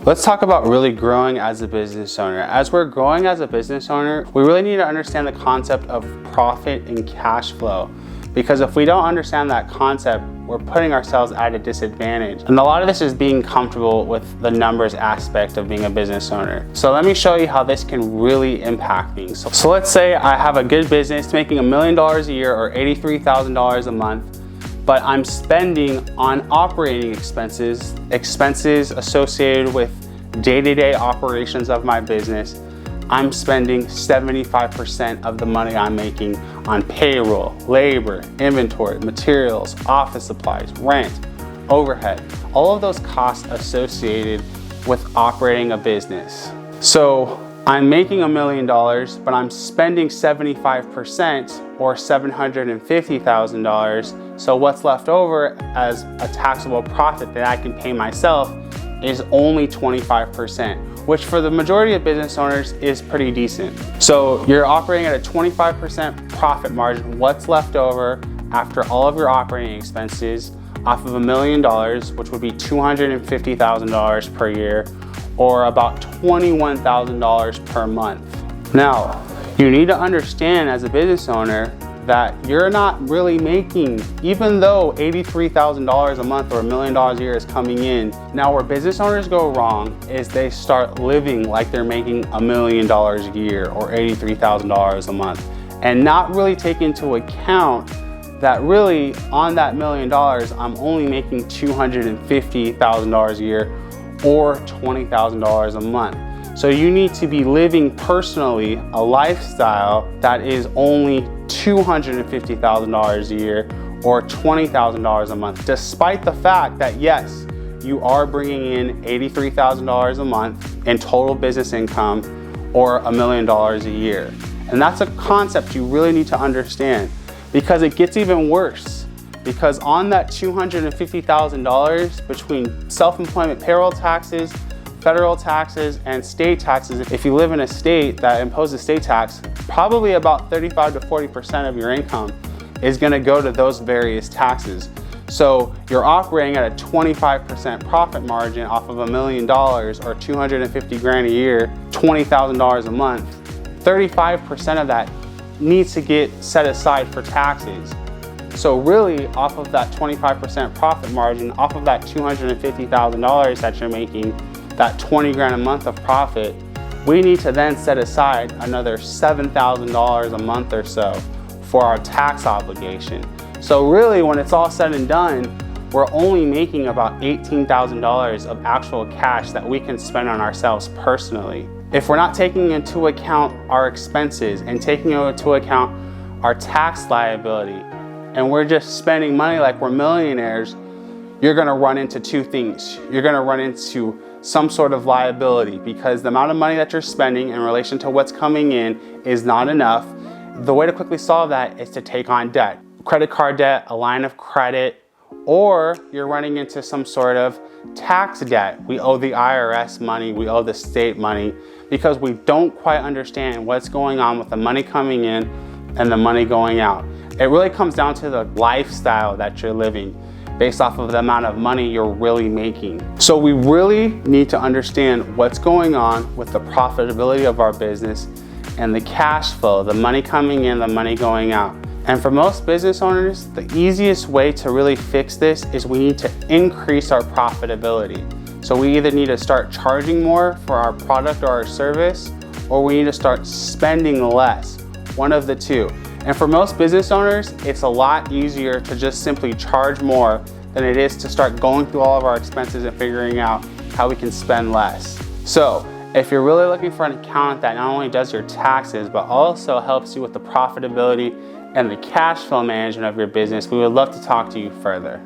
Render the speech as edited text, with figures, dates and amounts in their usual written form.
Let's talk about really growing as a business owner. As we're growing as a business owner, we really need to understand the concept of profit and cash flow. Because if we don't understand that concept, we're putting ourselves at a disadvantage. And a lot of this is being comfortable with the numbers aspect of being a business owner. So let me show you how this can really impact things. So let's say I have a good business making $1 million a year or $83,000 a month, but I'm spending on operating expenses associated with day-to-day operations of my business. I'm spending 75% of the money I'm making on payroll, labor, inventory, materials, office supplies, rent, overhead, all of those costs associated with operating a business. So I'm making $1 million, but I'm spending 75% or $750,000. So what's left over as a taxable profit that I can pay myself is only 25%, which for the majority of business owners is pretty decent. So you're operating at a 25% profit margin. What's left over after all of your operating expenses off of $1 million, which would be $250,000 per year, or about $21,000 per month. Now, you need to understand as a business owner that you're not really making, even though $83,000 a month or $1 million a year is coming in. Now, where business owners go wrong is they start living like they're making $1 million a year or $83,000 a month, and not really take into account that really on that $1 million, I'm only making $250,000 a year or $20,000 a month. So you need to be living personally a lifestyle that is only $250,000 a year or $20,000 a month, despite the fact that yes, you are bringing in $83,000 a month in total business income or $1 million a year. And that's a concept you really need to understand, because it gets even worse. Because on that $250,000 between self-employment payroll taxes, federal taxes, and state taxes, if you live in a state that imposes state tax, probably about 35 to 40% of your income is gonna go to those various taxes. So you're operating at a 25% profit margin off of $1 million or 250 grand a year, $20,000 a month. 35% of that needs to get set aside for taxes. So really, off of that 25% profit margin, off of that $250,000 that you're making, that 20 grand a month of profit, we need to then set aside another $7,000 a month or so for our tax obligation. So really, when it's all said and done, we're only making about $18,000 of actual cash that we can spend on ourselves personally. If we're not taking into account our expenses and taking into account our tax liability, and we're just spending money like we're millionaires, you're gonna run into two things. You're gonna run into some sort of liability, because the amount of money that you're spending in relation to what's coming in is not enough. The way to quickly solve that is to take on debt. Credit card debt, a line of credit, or you're running into some sort of tax debt. We owe the IRS money, we owe the state money, because we don't quite understand what's going on with the money coming in and the money going out. It really comes down to the lifestyle that you're living based off of the amount of money you're really making. So we really need to understand what's going on with the profitability of our business and the cash flow, the money coming in, the money going out. And for most business owners, the easiest way to really fix this is we need to increase our profitability. So we either need to start charging more for our product or our service, or we need to start spending less, one of the two. And for most business owners, it's a lot easier to just simply charge more than it is to start going through all of our expenses and figuring out how we can spend less. So if you're really looking for an accountant that not only does your taxes, but also helps you with the profitability and the cash flow management of your business, we would love to talk to you further.